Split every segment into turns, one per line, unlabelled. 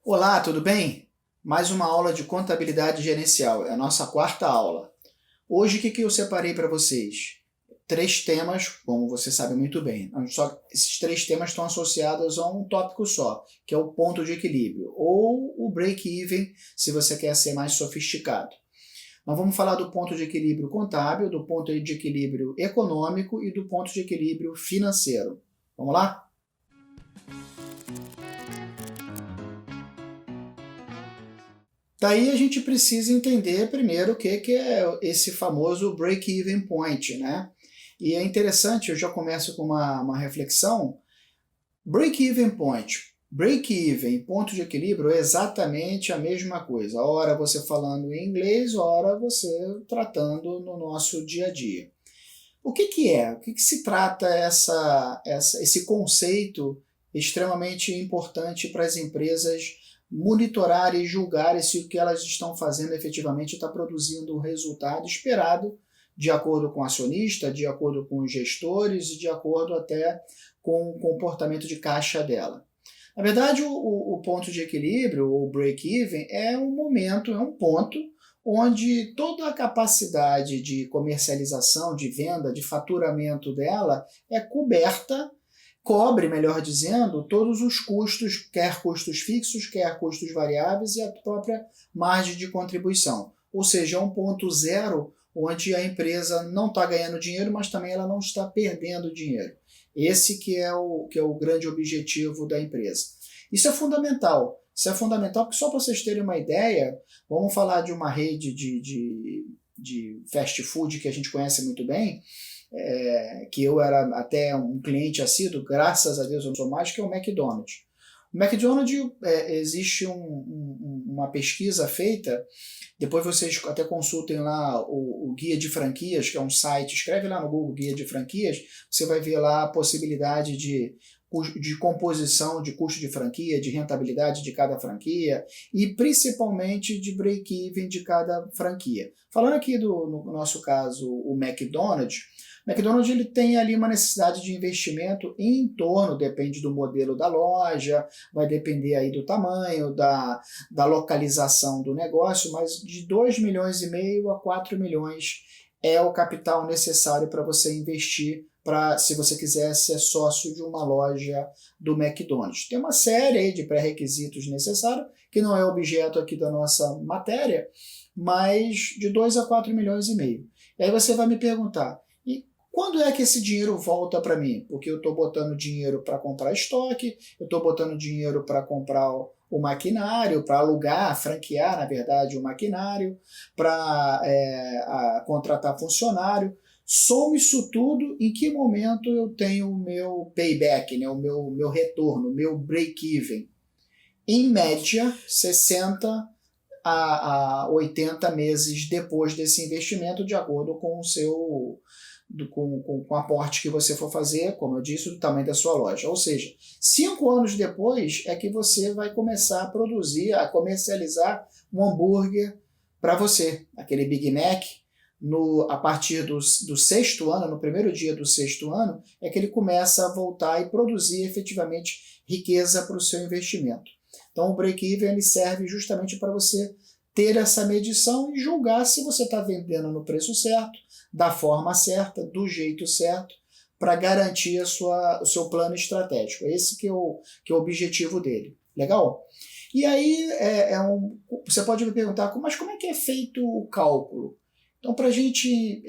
Olá, tudo bem? Mais uma aula de contabilidade gerencial, é a nossa quarta aula. Hoje, o que eu separei para vocês? Três temas, como você sabe muito bem. Esses três temas estão associados a um tópico só, que é o ponto de equilíbrio, ou o break-even, se você quer ser mais sofisticado. Nós vamos falar do ponto de equilíbrio contábil, do ponto de equilíbrio econômico e do ponto de equilíbrio financeiro. Vamos lá? Daí a gente precisa entender primeiro o que é esse famoso break-even point, né? E é interessante, eu já começo com uma reflexão. Break-even point, break-even, ponto de equilíbrio, é exatamente a mesma coisa. Ora você falando em inglês, ora você tratando no nosso dia a dia. O que é? O que se trata esse conceito extremamente importante para as empresas monitorarem e julgarem se o que elas estão fazendo efetivamente está produzindo o resultado esperado, de acordo com o acionista, de acordo com os gestores e de acordo até com o comportamento de caixa dela. Na verdade, o ponto de equilíbrio, ou break-even, é um momento, é um ponto onde toda a capacidade de comercialização, de venda, de faturamento dela é coberta, cobre, melhor dizendo, todos os custos, quer custos fixos, quer custos variáveis e a própria margem de contribuição. Ou seja, é um ponto zero onde a empresa não está ganhando dinheiro, mas também ela não está perdendo dinheiro. Esse que é o grande objetivo da empresa. Isso é fundamental. Isso é fundamental porque, só para vocês terem uma ideia, vamos falar de uma rede de fast food que a gente conhece muito bem, que eu era até um cliente assíduo, graças a Deus eu não sou mais, que é o McDonald's. O McDonald's, existe uma pesquisa feita, depois vocês até consultem lá o Guia de Franquias, que é um site, escreve lá no Google Guia de Franquias, você vai ver lá a possibilidade de composição de custo de franquia, de rentabilidade de cada franquia e principalmente de break-even de cada franquia. Falando aqui no nosso caso, o McDonald's ele tem ali uma necessidade de investimento em torno, depende do modelo da loja, vai depender aí do tamanho, da localização do negócio, mas de 2,5 milhões a 4 milhões é o capital necessário para você investir se você quiser ser sócio de uma loja do McDonald's. Tem uma série aí de pré-requisitos necessários, que não é objeto aqui da nossa matéria, mas de 2 a 4 milhões e meio. E aí você vai me perguntar, e quando é que esse dinheiro volta para mim? Porque eu estou botando dinheiro para comprar estoque, eu estou botando dinheiro para comprar o maquinário, para alugar, franquear, na verdade, o maquinário, para contratar funcionário. Soma isso tudo, em que momento eu tenho o meu payback, né, o meu retorno, o meu break-even? Em média, 60 a 80 meses depois desse investimento, de acordo com com o aporte que você for fazer, como eu disse, do tamanho da sua loja. Ou seja, 5 anos depois é que você vai começar a produzir, a comercializar um hambúrguer para você, aquele Big Mac. A partir do sexto ano, no primeiro dia do sexto ano, é que ele começa a voltar e produzir efetivamente riqueza para o seu investimento. Então o break-even ele serve justamente para você ter essa medição e julgar se você está vendendo no preço certo, da forma certa, do jeito certo, para garantir o seu plano estratégico. Esse que é o objetivo dele. Legal? E aí você pode me perguntar, mas como é que é feito o cálculo? Então, para a gente,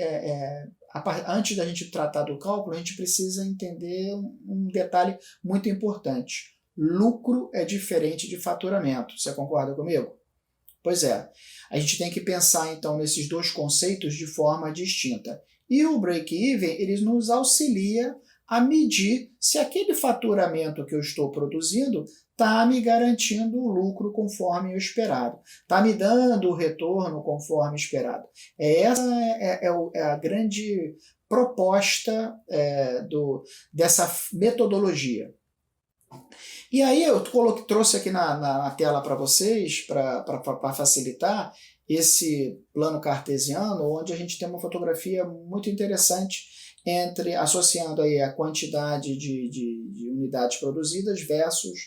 antes da gente tratar do cálculo, a gente precisa entender um detalhe muito importante. Lucro é diferente de faturamento. Você concorda comigo? Pois é. A gente tem que pensar, então, nesses dois conceitos de forma distinta. E o break-even, ele nos auxilia a medir se aquele faturamento que eu estou produzindo está me garantindo o lucro conforme o esperado, está me dando o retorno conforme esperado. Essa é a grande proposta dessa metodologia. E aí eu trouxe aqui na tela para vocês, para facilitar, esse plano cartesiano, onde a gente tem uma fotografia muito interessante associando aí a quantidade de unidades produzidas versus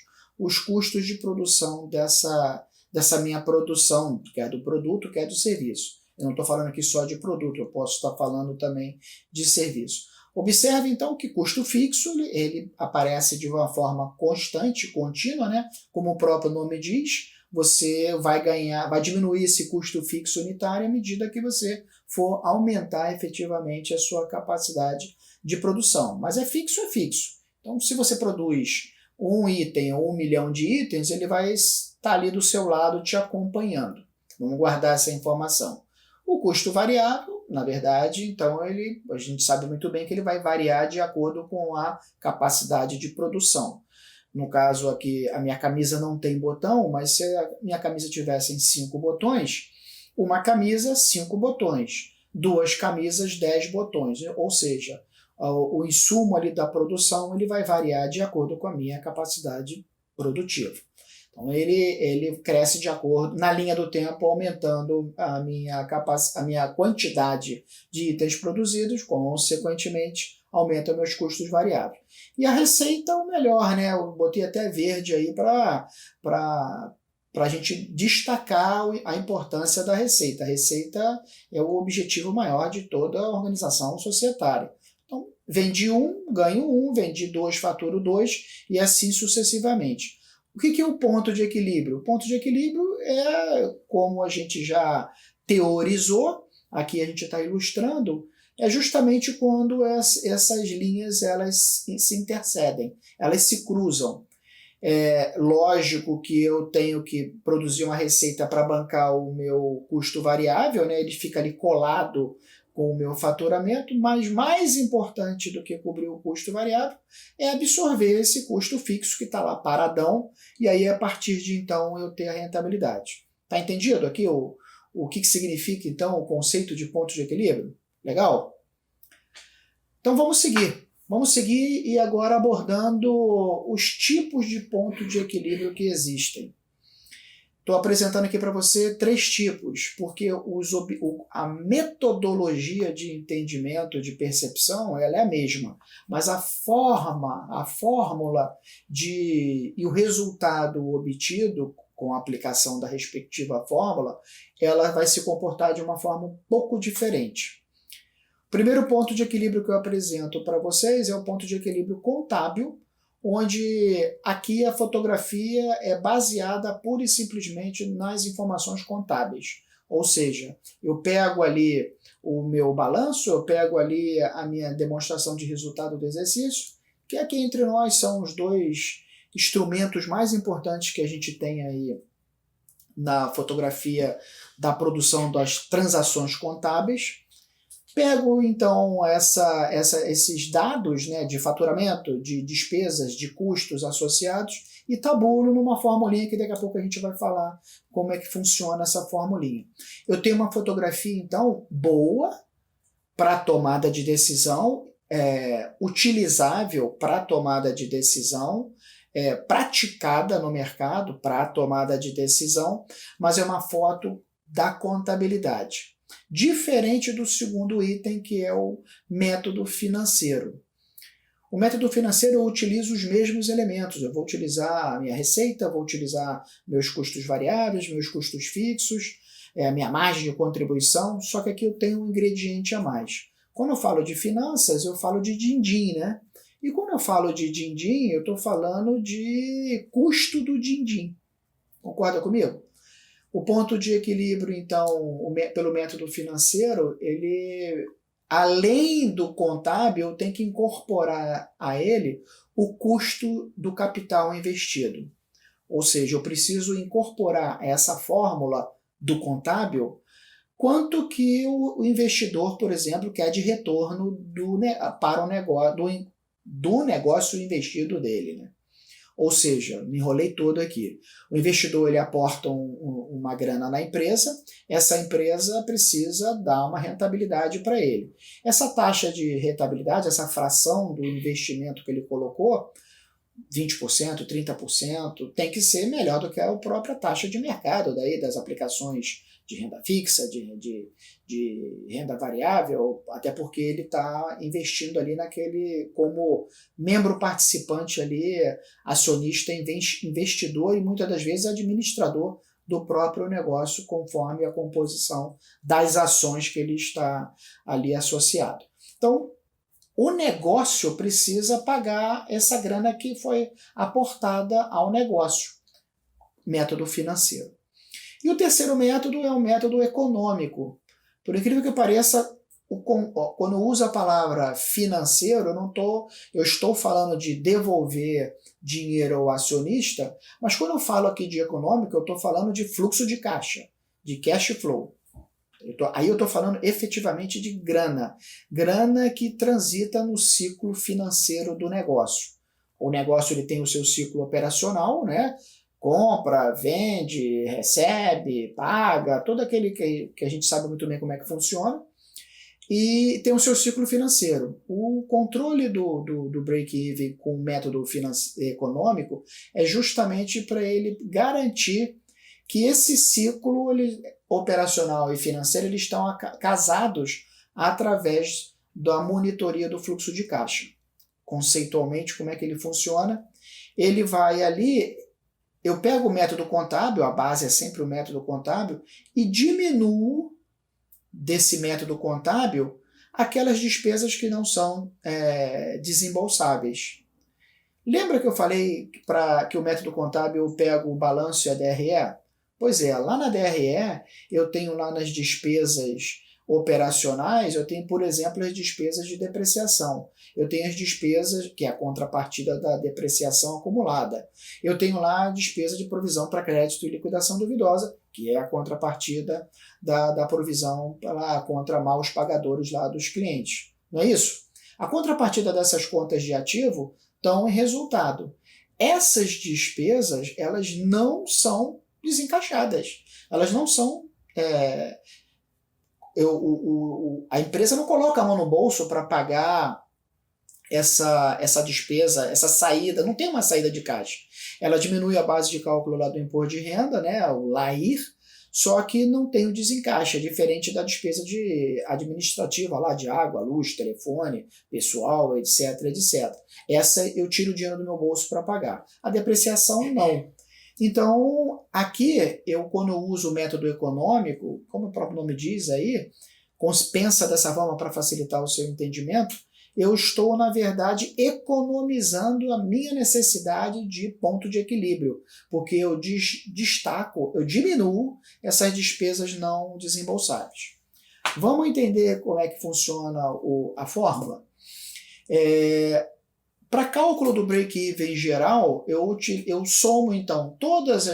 os custos de produção dessa minha produção, quer do produto, quer do serviço. Eu não estou falando aqui só de produto, eu posso estar falando também de serviço. Observe, então, que custo fixo ele aparece de uma forma constante, contínua, né? Como o próprio nome diz, você vai diminuir esse custo fixo unitário à medida que você for aumentar efetivamente a sua capacidade de produção. Mas é fixo. Então, se você produz um item ou 1 milhão de itens, ele vai estar ali do seu lado te acompanhando. Vamos guardar essa informação. O custo variável, na verdade, então a gente sabe muito bem que ele vai variar de acordo com a capacidade de produção. No caso aqui, a minha camisa não tem botão, mas se a minha camisa tivesse 5 botões, uma camisa, 5 botões. 2 camisas, 10 botões. Ou seja, o insumo ali da produção ele vai variar de acordo com a minha capacidade produtiva. Então ele cresce de acordo, na linha do tempo, aumentando a minha quantidade de itens produzidos, consequentemente aumenta meus custos variáveis. E a receita é o melhor, né? Eu botei até verde aí para a gente destacar a importância da receita. A receita é o objetivo maior de toda a organização societária. Então, vendi 1, ganho 1, vendi 2, faturo 2 e assim sucessivamente. O que é o ponto de equilíbrio? O ponto de equilíbrio é, como a gente já teorizou, aqui a gente está ilustrando, é justamente quando essas linhas elas se intercedem, elas se cruzam. É lógico que eu tenho que produzir uma receita para bancar o meu custo variável, né? Ele fica ali colado com o meu faturamento, mas mais importante do que cobrir o custo variável é absorver esse custo fixo que está lá paradão, e aí a partir de então eu ter a rentabilidade. Está entendido aqui o que significa então o conceito de ponto de equilíbrio? Legal? Então vamos seguir. Vamos seguir e agora abordando os tipos de ponto de equilíbrio que existem. Estou apresentando aqui para você 3 tipos, porque a metodologia de entendimento, de percepção, ela é a mesma, mas a fórmula e o resultado obtido com a aplicação da respectiva fórmula, ela vai se comportar de uma forma um pouco diferente. O primeiro ponto de equilíbrio que eu apresento para vocês é o ponto de equilíbrio contábil, onde aqui a fotografia é baseada pura e simplesmente nas informações contábeis. Ou seja, eu pego ali o meu balanço, eu pego ali a minha demonstração de resultado do exercício, que aqui entre nós são os 2 instrumentos mais importantes que a gente tem aí na fotografia da produção das transações contábeis. Pego, então, esses dados, né, de faturamento, de despesas, de custos associados e tabulo numa formulinha que daqui a pouco a gente vai falar como é que funciona essa formulinha. Eu tenho uma fotografia, então, boa para tomada de decisão, utilizável para tomada de decisão, praticada no mercado para tomada de decisão, mas é uma foto da contabilidade. Diferente do segundo item, que é o método financeiro. O método financeiro eu utilizo os mesmos elementos. Eu vou utilizar a minha receita, vou utilizar meus custos variáveis, meus custos fixos, a minha margem de contribuição, só que aqui eu tenho um ingrediente a mais. Quando eu falo de finanças, eu falo de din-din, né? E quando eu falo de din-din, eu estou falando de custo do din-din. Concorda comigo? O ponto de equilíbrio, então, pelo método financeiro, ele, além do contábil, tem que incorporar a ele o custo do capital investido. Ou seja, eu preciso incorporar essa fórmula do contábil quanto que o investidor, por exemplo, quer de retorno para o negócio, do negócio investido dele, né? Ou seja, me enrolei todo aqui. O investidor ele aporta uma grana na empresa, essa empresa precisa dar uma rentabilidade para ele. Essa taxa de rentabilidade, essa fração do investimento que ele colocou, 20%, 30%, tem que ser melhor do que a própria taxa de mercado daí, das aplicações de renda fixa, de renda variável, até porque ele está investindo ali como membro participante ali, acionista, investidor e muitas das vezes administrador do próprio negócio, conforme a composição das ações que ele está ali associado. Então, o negócio precisa pagar essa grana que foi aportada ao negócio, método financeiro. E o terceiro método é o método econômico. Por incrível que pareça, quando eu uso a palavra financeiro, eu estou falando de devolver dinheiro ao acionista, mas quando eu falo aqui de econômico, eu estou falando de fluxo de caixa, de cash flow. Aí eu estou falando efetivamente de grana que transita no ciclo financeiro do negócio. O negócio ele tem o seu ciclo operacional, né? Compra, vende, recebe, paga, todo aquele que a gente sabe muito bem como é que funciona, e tem o seu ciclo financeiro. O controle do break-even com o método econômico é justamente para ele garantir que esse ciclo operacional e financeiro eles estão casados através da monitoria do fluxo de caixa. Conceitualmente, como é que ele funciona? Ele vai ali, eu pego o método contábil, a base é sempre o método contábil, e diminuo desse método contábil aquelas despesas que não são desembolsáveis. Lembra que eu falei que o método contábil eu pego o balanço e a DRE? Pois é, lá na DRE eu tenho lá nas despesas operacionais, eu tenho, por exemplo, as despesas de depreciação. Eu tenho as despesas, que é a contrapartida da depreciação acumulada. Eu tenho lá a despesa de provisão para crédito e liquidação duvidosa, que é a contrapartida da provisão contra maus pagadores lá dos clientes. Não é isso? A contrapartida dessas contas de ativo estão em resultado. Essas despesas, elas não são desencaixadas. Elas não são... a empresa não coloca a mão no bolso para pagar essa despesa, essa saída, não tem uma saída de caixa. Ela diminui a base de cálculo lá do imposto de renda, né, o LAIR, só que não tem o desencaixe, é diferente da despesa administrativa lá de água, luz, telefone, pessoal, etc, etc. Essa eu tiro o dinheiro do meu bolso para pagar. A depreciação, não. Então, aqui, quando eu uso o método econômico, como o próprio nome diz aí, pensa dessa forma para facilitar o seu entendimento, eu estou, na verdade, economizando a minha necessidade de ponto de equilíbrio, porque eu eu diminuo essas despesas não desembolsáveis. Vamos entender como é que funciona a fórmula? Para cálculo do break-even geral, eu somo, então, todos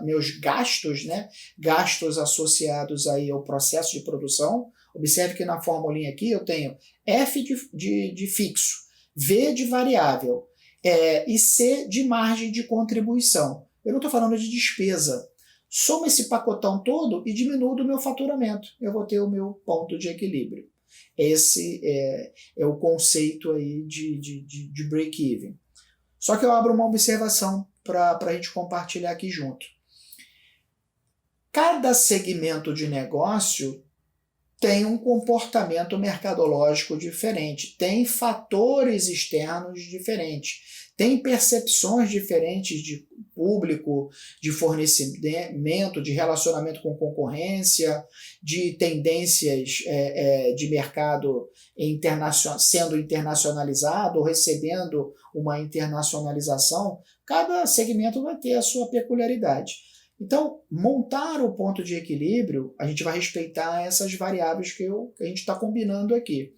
meus gastos, né, gastos associados aí ao processo de produção. Observe que na formulinha aqui eu tenho F de fixo, V de variável e C de margem de contribuição. Eu não estou falando de despesa. Somo esse pacotão todo e diminuo do meu faturamento. Eu vou ter o meu ponto de equilíbrio. Esse é o conceito aí de break-even. Só que eu abro uma observação para a gente compartilhar aqui junto. Cada segmento de negócio tem um comportamento mercadológico diferente, tem fatores externos diferentes, tem percepções diferentes de público, de fornecimento, de relacionamento com concorrência, de tendências de mercado sendo internacionalizado ou recebendo uma internacionalização. Cada segmento vai ter a sua peculiaridade. Então, montar o ponto de equilíbrio, a gente vai respeitar essas variáveis que a gente está combinando aqui.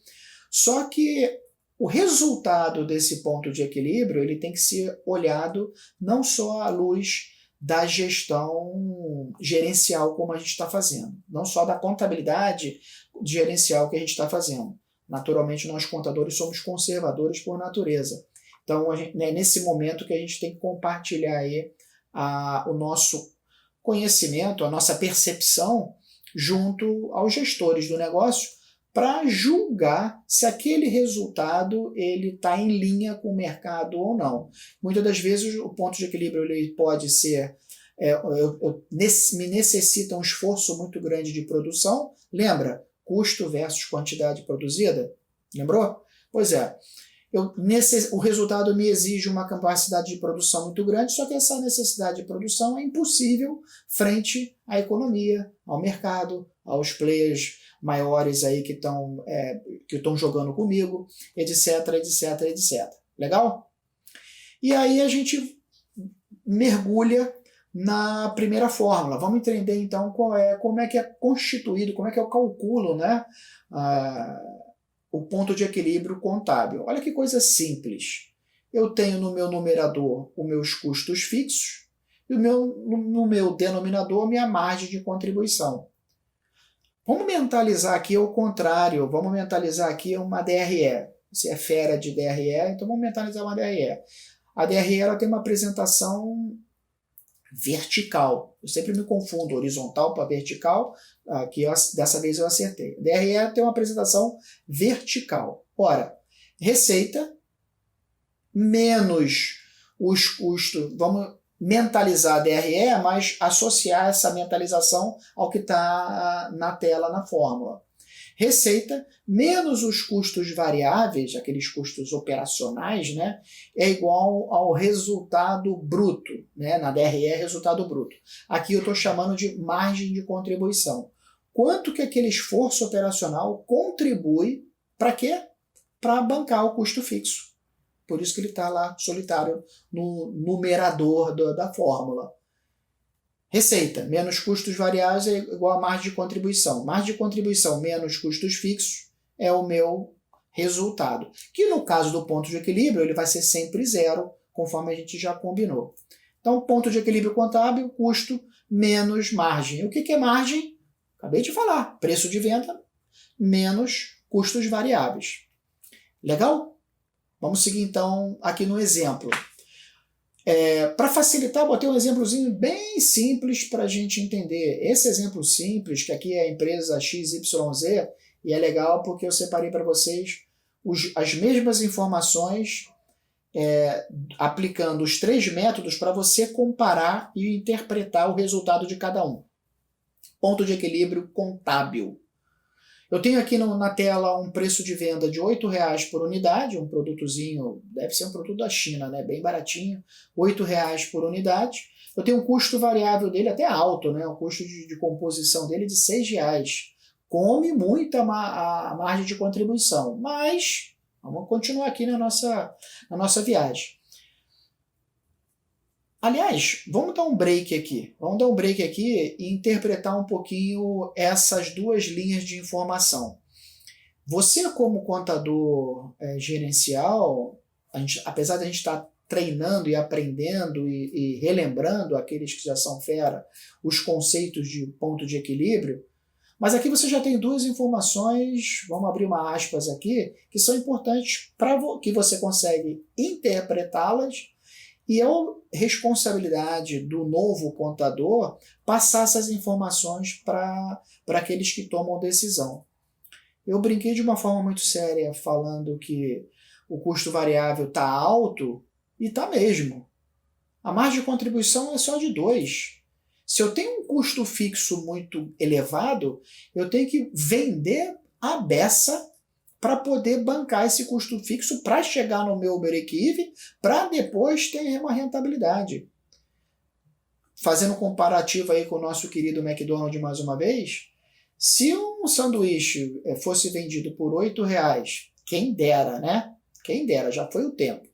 Só que o resultado desse ponto de equilíbrio ele tem que ser olhado não só à luz da gestão gerencial como a gente está fazendo, não só da contabilidade gerencial que a gente está fazendo. Naturalmente, nós contadores somos conservadores por natureza. Então, é nesse momento que a gente tem que compartilhar aí o nosso conhecimento, a nossa percepção junto aos gestores do negócio para julgar se aquele resultado ele está em linha com o mercado ou não. Muitas das vezes o ponto de equilíbrio ele pode ser me necessita um esforço muito grande de produção. Lembra? Custo versus quantidade produzida. Lembrou? Pois é. O resultado me exige uma capacidade de produção muito grande, só que essa necessidade de produção é impossível frente à economia, ao mercado, aos players maiores aí que estão jogando comigo, etc, etc, etc. Legal? E aí a gente mergulha na primeira fórmula. Vamos entender então como é que é constituído, como é que eu calculo, né, o ponto de equilíbrio contábil. Olha que coisa simples. Eu tenho no meu numerador os meus custos fixos e no meu denominador minha margem de contribuição. Vamos mentalizar aqui ao contrário, vamos mentalizar aqui uma DRE. Você é fera de DRE, então vamos mentalizar uma DRE. A DRE ela tem uma apresentação vertical. Eu sempre me confundo horizontal para vertical, aqui dessa vez eu acertei. DRE tem uma apresentação vertical. Ora, receita menos os custos, vamos mentalizar a DRE, mas associar essa mentalização ao que está na tela, na fórmula. Receita menos os custos variáveis, aqueles custos operacionais, né, é igual ao resultado bruto. Né, na DRE é resultado bruto. Aqui eu estou chamando de margem de contribuição. Quanto que aquele esforço operacional contribui para quê? Para bancar o custo fixo. Por isso que ele está lá solitário no numerador da fórmula. Receita menos custos variáveis é igual a margem de contribuição. Margem de contribuição menos custos fixos é o meu resultado. Que no caso do ponto de equilíbrio, ele vai ser sempre zero, conforme a gente já combinou. Então, ponto de equilíbrio contábil, custo menos margem. O que é margem? Acabei de falar. Preço de venda menos custos variáveis. Legal? Vamos seguir então aqui no exemplo. Para facilitar, botei um exemplozinho bem simples para a gente entender. Esse exemplo simples, que aqui é a empresa XYZ, e é legal porque eu separei para vocês as mesmas informações, aplicando os 3 métodos para você comparar e interpretar o resultado de cada um. Ponto de equilíbrio contábil. Eu tenho aqui na tela um preço de venda de R$ 8,00 por unidade, um produtozinho, deve ser um produto da China, né? Bem baratinho, R$ 8,00 por unidade. Eu tenho um custo variável dele até alto, né? O custo de composição dele de R$ 6,00. Come muito a margem de contribuição, mas vamos continuar aqui na nossa viagem. Aliás, vamos dar um break aqui. Vamos dar um break aqui e interpretar um pouquinho essas 2 linhas de informação. Você, como contador gerencial, apesar de a gente estar treinando e aprendendo e relembrando aqueles que já são fera, os conceitos de ponto de equilíbrio, mas aqui você já tem 2 informações, vamos abrir uma aspas aqui, que são importantes para que você consegue interpretá-las. E é responsabilidade do novo contador passar essas informações para aqueles que tomam decisão. Eu brinquei de uma forma muito séria falando que o custo variável está alto, e está mesmo. A margem de contribuição é só de 2. Se eu tenho um custo fixo muito elevado, eu tenho que vender a beça para poder bancar esse custo fixo para chegar no meu break-even, para depois ter uma rentabilidade. Fazendo um comparativo aí com o nosso querido McDonald's mais uma vez, se um sanduíche fosse vendido por R$ 8,00, quem dera, né? Quem dera, já foi o tempo.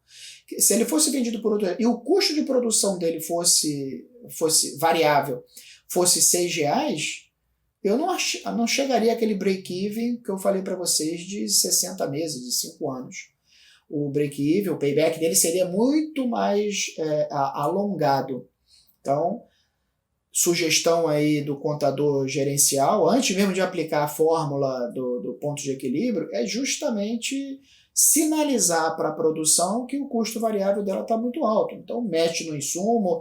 Se ele fosse vendido por R$ 8,00 e o custo de produção dele fosse variável, fosse R$ 6,00, eu não chegaria àquele break-even que eu falei para vocês de 60 meses, de 5 anos. O break-even, o payback dele seria muito mais alongado. Então, sugestão aí do contador gerencial, antes mesmo de aplicar a fórmula do ponto de equilíbrio, é justamente sinalizar para a produção que o custo variável dela está muito alto. Então, mexe no insumo,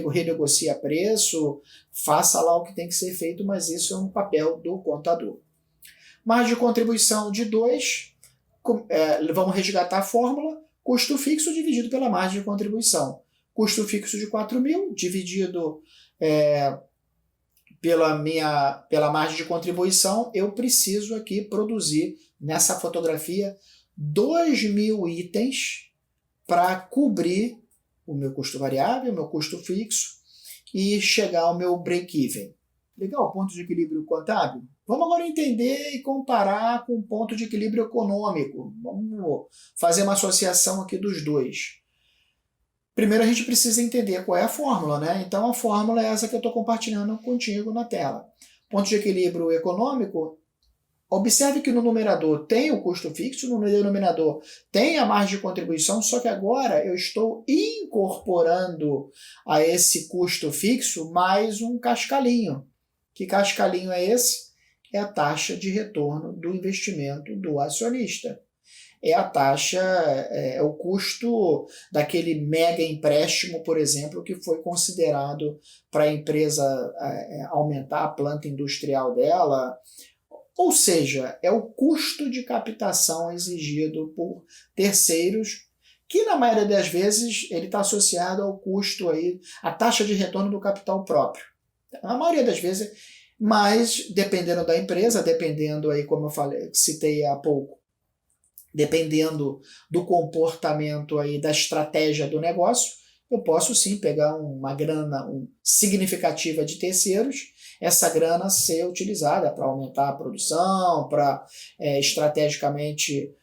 renegocia preço, faça lá o que tem que ser feito, mas isso é um papel do contador. Margem de contribuição de 2, vamos resgatar a fórmula, custo fixo dividido pela margem de contribuição. Custo fixo de 4.000 dividido pela margem de contribuição, eu preciso aqui produzir nessa fotografia 2.000 itens para cobrir o meu custo variável, o meu custo fixo e chegar ao meu break-even. Legal, ponto de equilíbrio contábil? Vamos agora entender e comparar com o ponto de equilíbrio econômico. Vamos fazer uma associação aqui dos dois. Primeiro a gente precisa entender qual é a fórmula, né? Então a fórmula é essa que eu estou compartilhando contigo na tela. Ponto de equilíbrio econômico, observe que no numerador tem o custo fixo, no denominador tem a margem de contribuição, só que agora eu estou incorporando a esse custo fixo mais um cascalhinho. Que cascalhinho é esse? É a taxa de retorno do investimento do acionista. É a taxa, é o custo daquele mega empréstimo, por exemplo, que foi considerado para a empresa aumentar a planta industrial dela. Ou seja, é o custo de captação exigido por terceiros, que na maioria das vezes ele está associado ao custo, à taxa de retorno do capital próprio. Na maioria das vezes, mas dependendo da empresa, dependendo aí, como eu falei, citei há pouco, dependendo do comportamento aí da estratégia do negócio, eu posso sim pegar uma grana significativa de terceiros, essa grana ser utilizada para aumentar a produção, para estrategicamente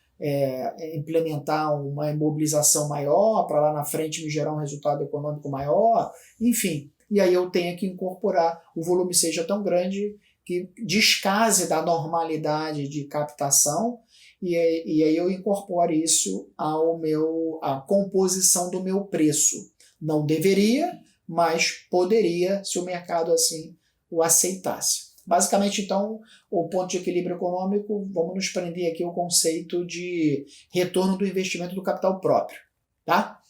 implementar uma imobilização maior, para lá na frente me gerar um resultado econômico maior, enfim. E aí eu tenho que incorporar, o volume seja tão grande que descase da normalidade de captação, e aí eu incorporo isso à composição do meu preço. Não deveria, mas poderia, se o mercado assim o aceitasse. Basicamente, então, o ponto de equilíbrio econômico, vamos nos prender aqui ao conceito de retorno do investimento do capital próprio. Tá?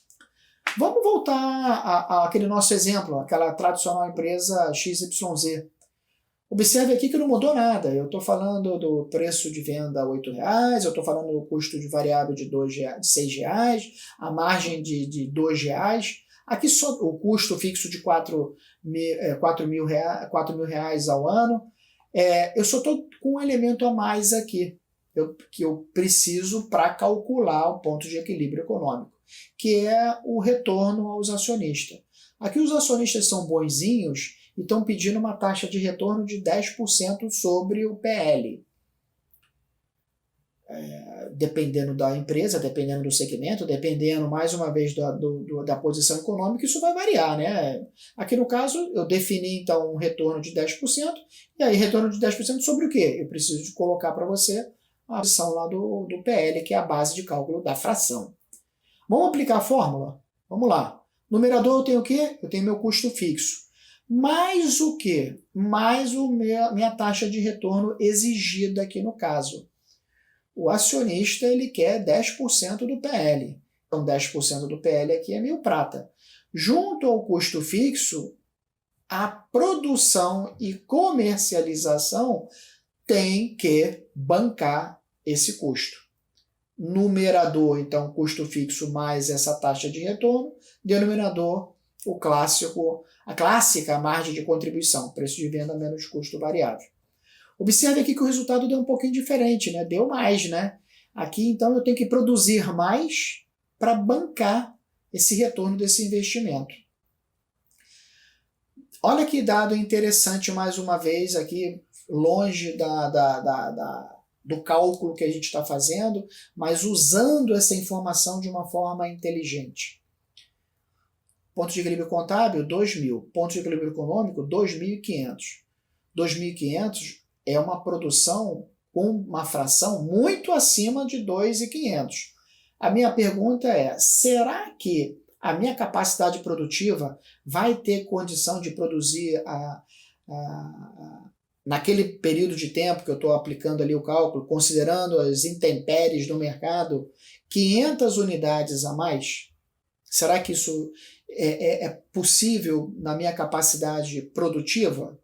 Vamos voltar àquele nosso exemplo, aquela tradicional empresa XYZ. Observe aqui que não mudou nada. Eu estou falando do preço de venda R$ 8,00, eu estou falando do custo de variável de R$ 6,00, a margem de R$ 2,00. Aqui só o custo fixo de R$ 4 mil reais ao ano. Eu só estou com um elemento a mais aqui, que eu preciso para calcular o ponto de equilíbrio econômico, que é o retorno aos acionistas. Aqui os acionistas são bonzinhos e estão pedindo uma taxa de retorno de 10% sobre o PL. Dependendo da empresa, dependendo do segmento, dependendo, mais uma vez, da posição econômica, isso vai variar, né? Aqui no caso, eu defini, então, um retorno de 10%, e aí retorno de 10% sobre o quê? Eu preciso de colocar para você a posição lá do PL, que é a base de cálculo da fração. Vamos aplicar a fórmula? Vamos lá. Numerador eu tenho o quê? Eu tenho meu custo fixo. Mais o quê? Mais minha taxa de retorno exigida aqui no caso. O acionista ele quer 10% do PL. Então 10% do PL aqui é 1.000 prata. Junto ao custo fixo, a produção e comercialização tem que bancar esse custo. Numerador, então, custo fixo mais essa taxa de retorno. Denominador, a clássica margem de contribuição, preço de venda menos custo variável. Observe aqui que o resultado deu um pouquinho diferente, né? Deu mais, né? Aqui, então, eu tenho que produzir mais para bancar esse retorno desse investimento. Olha que dado interessante, mais uma vez, aqui, longe do cálculo que a gente está fazendo, mas usando essa informação de uma forma inteligente. Ponto de equilíbrio contábil, 2.000. Ponto de equilíbrio econômico, 2.500. 2.500 é uma produção com uma fração muito acima de 2.500. A minha pergunta é, será que a minha capacidade produtiva vai ter condição de produzir naquele período de tempo que eu estou aplicando ali o cálculo, considerando as intempéries do mercado, 500 unidades a mais? Será que isso é possível na minha capacidade produtiva?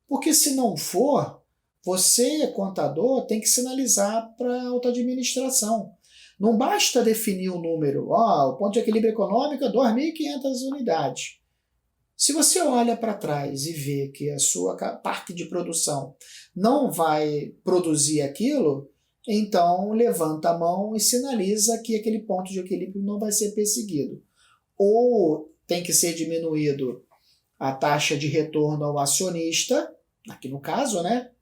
Porque se não for, você, contador, tem que sinalizar para a alta administração. Não basta definir o número, o ponto de equilíbrio econômico é 2.500 unidades. Se você olha para trás e vê que a sua parte de produção não vai produzir aquilo, então levanta a mão e sinaliza que aquele ponto de equilíbrio não vai ser perseguido. Ou tem que ser diminuído a taxa de retorno ao acionista, aqui no caso, né?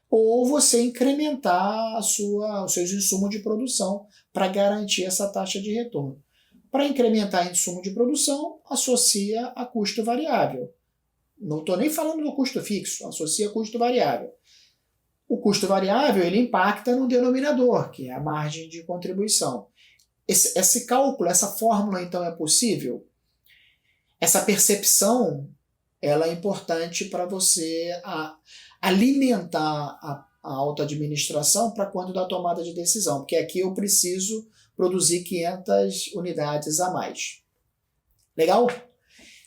Ou você incrementar os seus insumos de produção para garantir essa taxa de retorno. Para incrementar insumo de produção, associa a custo variável. Não estou nem falando do custo fixo, associa a custo variável. O custo variável ele impacta no denominador, que é a margem de contribuição. Esse cálculo, essa fórmula, então, é possível? Essa percepção ela é importante para você alimentar a alta administração para quando da tomada de decisão, porque aqui eu preciso produzir 500 unidades a mais. Legal?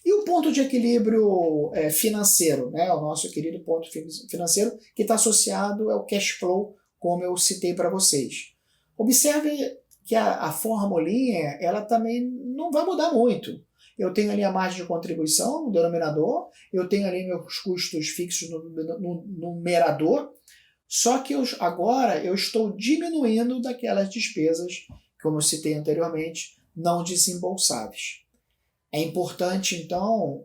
E o ponto de equilíbrio financeiro, né? O nosso querido ponto financeiro, que está associado ao cash flow, como eu citei para vocês. Observe que a formulinha ela também não vai mudar muito. Eu tenho ali a margem de contribuição no denominador, eu tenho ali meus custos fixos no numerador, só que agora eu estou diminuindo daquelas despesas, como eu citei anteriormente, não desembolsáveis. É importante, então,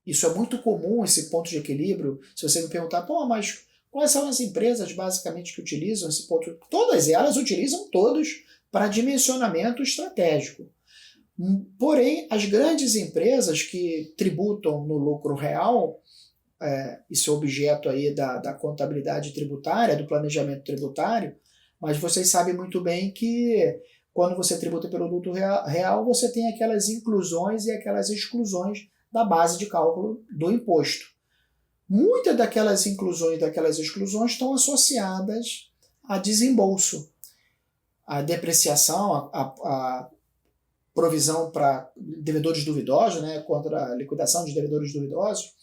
isso é muito comum, esse ponto de equilíbrio. Se você me perguntar, pô, mas quais são as empresas basicamente que utilizam esse ponto? Todas elas utilizam todos para dimensionamento estratégico. Porém, as grandes empresas que tributam no lucro real, isso é objeto aí da contabilidade tributária, do planejamento tributário, mas vocês sabem muito bem que quando você tributa pelo lucro real, você tem aquelas inclusões e aquelas exclusões da base de cálculo do imposto. Muitas daquelas inclusões e daquelas exclusões estão associadas a desembolso, a depreciação, a provisão para devedores duvidosos, né, contra a liquidação de devedores duvidosos,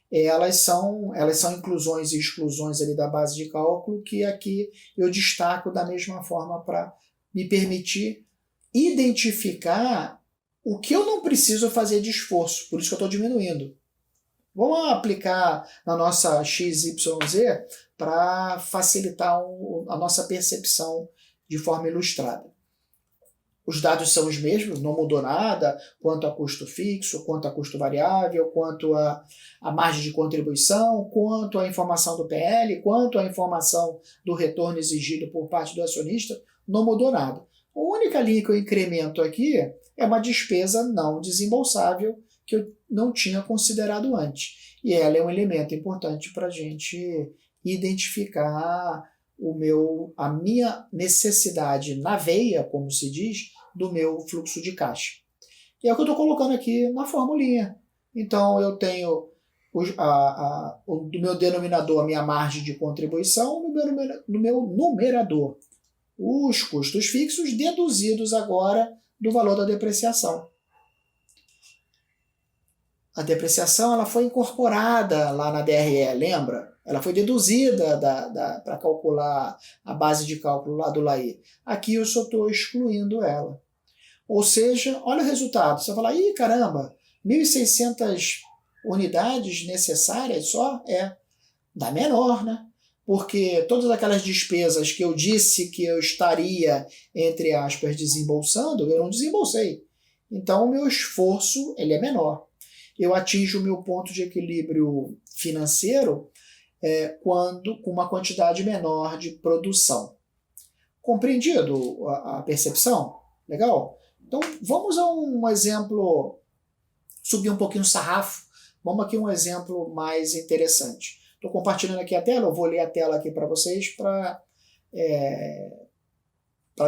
elas são inclusões e exclusões ali da base de cálculo que aqui eu destaco da mesma forma para me permitir identificar o que eu não preciso fazer de esforço, por isso que eu estou diminuindo. Vamos aplicar na nossa XYZ para facilitar a nossa percepção de forma ilustrada. Os dados são os mesmos, não mudou nada, quanto a custo fixo, quanto a custo variável, quanto a margem de contribuição, quanto a informação do PL, quanto a informação do retorno exigido por parte do acionista, não mudou nada. A única linha que eu incremento aqui é uma despesa não desembolsável que eu não tinha considerado antes. E ela é um elemento importante para a gente identificar a minha necessidade na veia, como se diz, do meu fluxo de caixa. E é o que eu estou colocando aqui na formulinha. Então, eu tenho do meu denominador a minha margem de contribuição, no meu numerador os custos fixos deduzidos agora do valor da depreciação. A depreciação ela foi incorporada lá na DRE, lembra? Ela foi deduzida para calcular a base de cálculo lá do LAI. Aqui eu só estou excluindo ela. Ou seja, olha o resultado. Você vai falar, ih, caramba, 1.600 unidades necessárias só? Dá menor, né? Porque todas aquelas despesas que eu disse que eu estaria, entre aspas, desembolsando, eu não desembolsei. Então, o meu esforço ele é menor. Eu atinjo o meu ponto de equilíbrio financeiro quando com uma quantidade menor de produção. Compreendido a percepção? Legal? Então, vamos a um exemplo, subir um pouquinho o sarrafo. Vamos aqui a um exemplo mais interessante. Estou compartilhando aqui a tela, eu vou ler a tela aqui para vocês para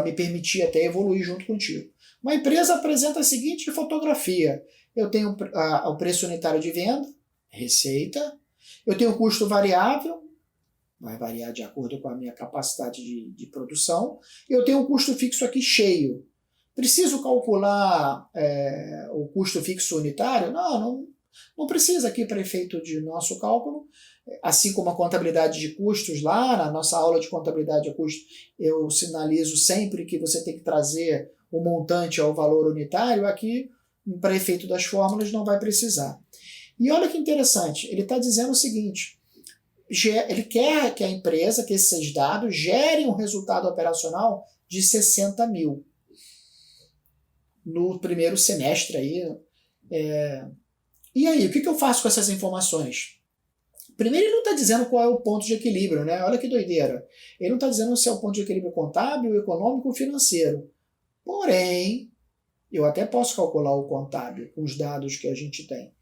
me permitir até evoluir junto contigo. Uma empresa apresenta a seguinte fotografia. Eu tenho o preço unitário de venda, receita, eu tenho o custo variável, vai variar de acordo com a minha capacidade de produção, eu tenho um custo fixo aqui cheio. Preciso calcular o custo fixo unitário? Não precisa aqui para efeito de nosso cálculo, assim como a contabilidade de custos lá, na nossa aula de contabilidade de custos, eu sinalizo sempre que você tem que trazer o montante ao valor unitário, aqui para efeito das fórmulas não vai precisar. E olha que interessante, ele está dizendo o seguinte, ele quer que a empresa, que esses dados gerem um resultado operacional de 60 mil no primeiro semestre. E aí, o que eu faço com essas informações? Primeiro, ele não está dizendo qual é o ponto de equilíbrio, né? Olha que doideira. Ele não está dizendo se é o ponto de equilíbrio contábil, econômico ou financeiro. Porém, eu até posso calcular o contábil com os dados que a gente tem.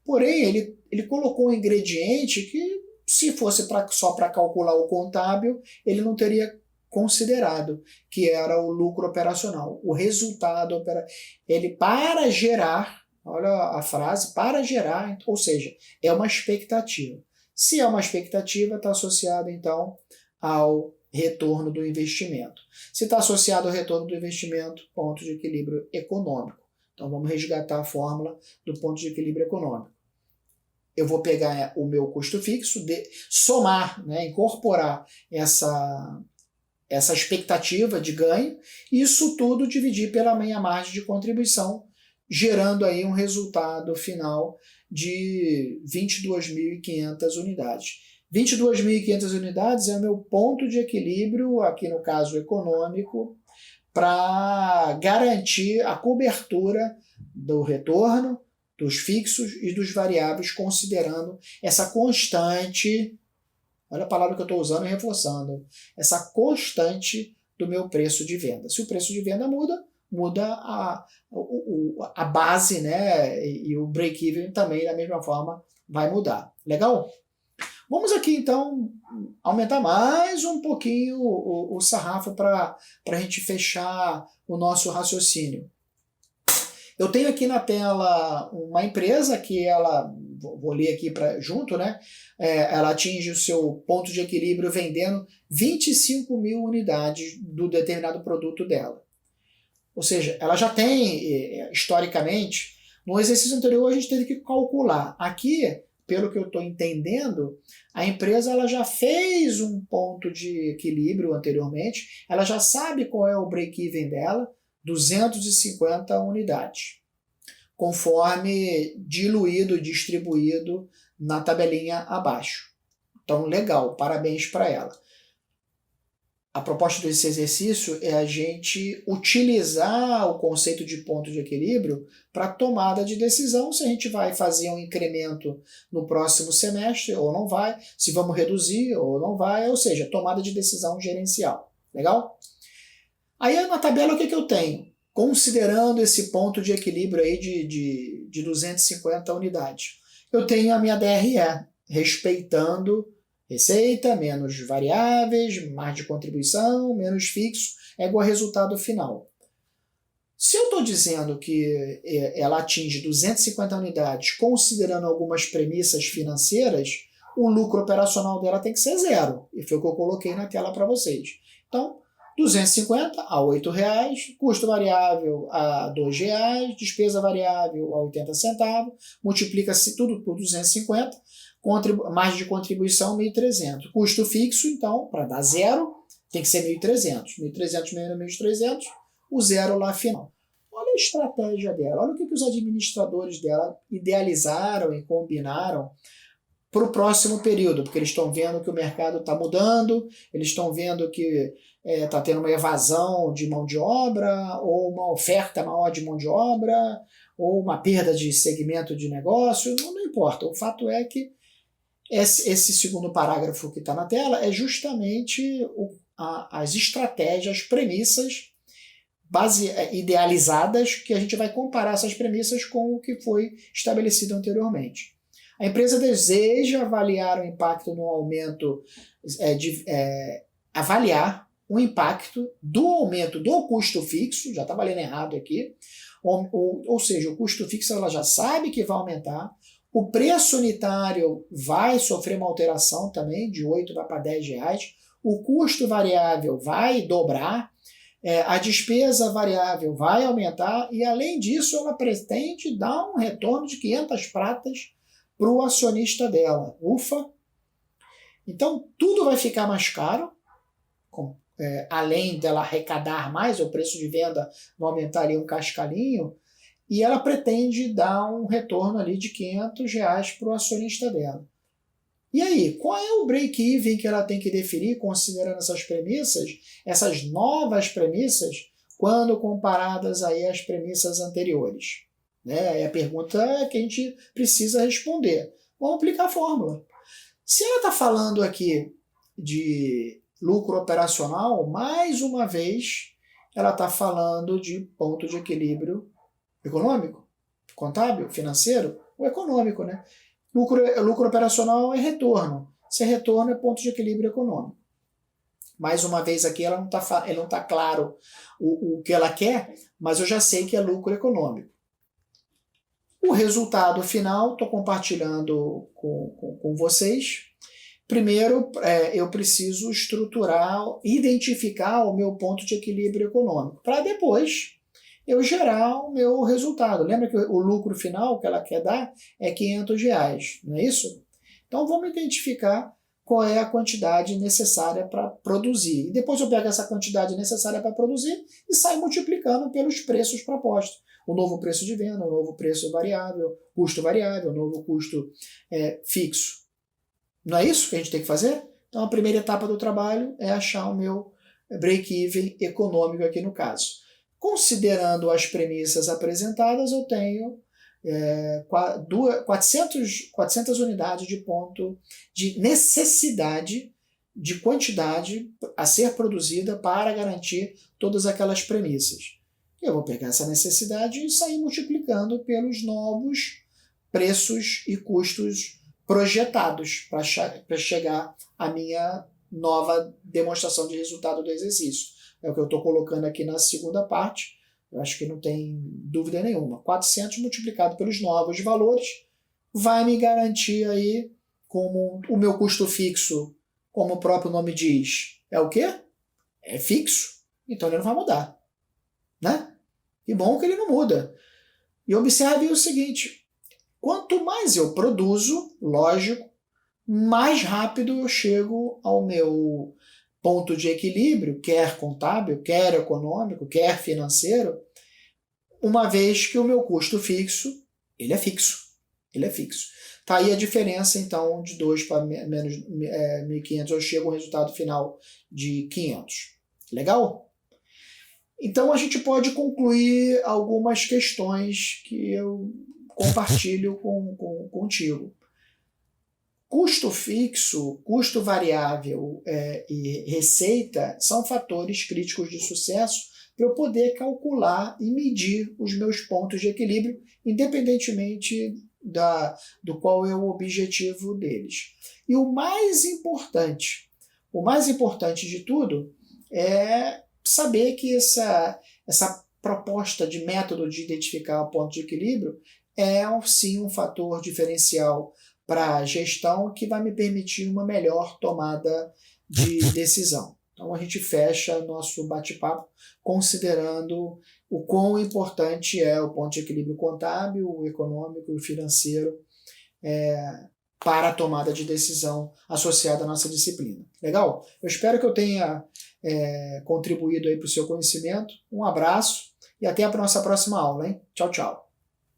Porém, ele colocou um ingrediente que, se fosse só para calcular o contábil, ele não teria considerado, que era o lucro operacional, o resultado operacional. Ele, para gerar, olha a frase, para gerar, ou seja, é uma expectativa. Se é uma expectativa, está associado, então, ao retorno do investimento. Se está associado ao retorno do investimento, ponto de equilíbrio econômico. Então, vamos resgatar a fórmula do ponto de equilíbrio econômico. Eu vou pegar o meu custo fixo, somar, né, incorporar essa expectativa de ganho, e isso tudo dividir pela minha margem de contribuição, gerando aí um resultado final de 22.500 unidades. 22.500 unidades é o meu ponto de equilíbrio, aqui no caso econômico, para garantir a cobertura do retorno, dos fixos e dos variáveis, considerando essa constante, olha a palavra que eu estou usando e reforçando, essa constante do meu preço de venda. Se o preço de venda muda a base, né? E o break-even também, da mesma forma, vai mudar. Legal? Vamos aqui, então, aumentar mais um pouquinho o sarrafo para a gente fechar o nosso raciocínio. Eu tenho aqui na tela uma empresa que ela, vou ler aqui junto, né? Ela atinge o seu ponto de equilíbrio vendendo 25 mil unidades do determinado produto dela. Ou seja, ela já tem, historicamente, no exercício anterior a gente teve que calcular. Aqui, pelo que eu estou entendendo, a empresa ela já fez um ponto de equilíbrio anteriormente, ela já sabe qual é o break-even dela, 250 unidades, conforme diluído e distribuído na tabelinha abaixo. Então, legal, parabéns para ela. A proposta desse exercício é a gente utilizar o conceito de ponto de equilíbrio para tomada de decisão, se a gente vai fazer um incremento no próximo semestre ou não vai, se vamos reduzir ou não vai, ou seja, tomada de decisão gerencial. Legal? Aí na tabela o que eu tenho? Considerando esse ponto de equilíbrio aí de 250 unidades. Eu tenho a minha DRE, respeitando receita, menos variáveis, margem de contribuição, menos fixo, é igual a resultado final. Se eu estou dizendo que ela atinge 250 unidades, considerando algumas premissas financeiras, o lucro operacional dela tem que ser zero. E foi o que eu coloquei na tela para vocês. Então, 250 a R$ 8,00, custo variável a R$ 2,00, despesa variável a 80 centavos, multiplica-se tudo por 250, margem de contribuição 1.300. Custo fixo, então, para dar zero, tem que ser 1.300. 1.300 menos 1.300, o zero lá final. Olha a estratégia dela, olha o que os administradores dela idealizaram e combinaram para o próximo período, porque eles estão vendo que o mercado está mudando, eles estão vendo que está tendo uma evasão de mão de obra, ou uma oferta maior de mão de obra, ou uma perda de segmento de negócio, não importa. O fato é que esse segundo parágrafo que está na tela é justamente as estratégias, as premissas idealizadas, que a gente vai comparar essas premissas com o que foi estabelecido anteriormente. A empresa deseja avaliar o impacto no aumento, avaliar o impacto do aumento do custo fixo, já estava lendo errado aqui, ou seja, o custo fixo ela já sabe que vai aumentar, o preço unitário vai sofrer uma alteração também, de 8 para R$10, o custo variável vai dobrar, a despesa variável vai aumentar e, além disso, ela pretende dar um retorno de 500 pratas para o acionista dela. Ufa! Então, tudo vai ficar mais caro, além dela arrecadar mais, o preço de venda vai aumentar ali um cascalhinho, e ela pretende dar um retorno ali de R$ 500 para o acionista dela. E aí, qual é o break-even que ela tem que definir considerando essas premissas, essas novas premissas, quando comparadas aí às premissas anteriores? É a pergunta que a gente precisa responder. Vamos aplicar a fórmula. Se ela está falando aqui de lucro operacional, mais uma vez, ela está falando de ponto de equilíbrio econômico, contábil, financeiro ou econômico, né? Lucro operacional é retorno. Se é retorno, é ponto de equilíbrio econômico. Mais uma vez aqui, ele não tá claro o que ela quer, mas eu já sei que é lucro econômico. O resultado final, estou compartilhando com vocês. Primeiro, eu preciso estruturar, identificar o meu ponto de equilíbrio econômico, para depois eu gerar o meu resultado. Lembra que o lucro final que ela quer dar é R$ 500, não é isso? Então vamos identificar qual é a quantidade necessária para produzir. E depois eu pego essa quantidade necessária para produzir e saio multiplicando pelos preços propostos. O novo preço de venda, o novo preço variável, custo variável, o novo custo fixo. Não é isso que a gente tem que fazer? Então a primeira etapa do trabalho é achar o meu break-even econômico aqui no caso. Considerando as premissas apresentadas, eu tenho 400 unidades de ponto de necessidade de quantidade a ser produzida para garantir todas aquelas premissas. Eu vou pegar essa necessidade e sair multiplicando pelos novos preços e custos projetados para chegar à minha nova demonstração de resultado do exercício. É o que eu estou colocando aqui na segunda parte. Eu acho que não tem dúvida nenhuma. 400 multiplicado pelos novos valores vai me garantir aí, como o meu custo fixo, como o próprio nome diz, é o quê? É fixo. Então ele não vai mudar. Né? E bom que ele não muda. E observe o seguinte, quanto mais eu produzo, lógico, mais rápido eu chego ao meu ponto de equilíbrio, quer contábil, quer econômico, quer financeiro, uma vez que o meu custo fixo, ele é fixo. Ele é fixo. Tá aí a diferença, então, de 2 para menos 1.500, eu chego ao resultado final de 500. Legal? Então a gente pode concluir algumas questões que eu compartilho contigo. Custo fixo, custo variável e receita são fatores críticos de sucesso para eu poder calcular e medir os meus pontos de equilíbrio, independentemente do qual é o objetivo deles. E o mais importante de tudo é saber que essa proposta de método de identificar o ponto de equilíbrio é sim um fator diferencial para a gestão que vai me permitir uma melhor tomada de decisão. Então a gente fecha nosso bate-papo considerando o quão importante é o ponto de equilíbrio contábil, o econômico e o financeiro para a tomada de decisão associada à nossa disciplina. Legal? Eu espero que eu tenha contribuído aí para o seu conhecimento. Um abraço e até a nossa próxima aula, hein? Tchau, tchau.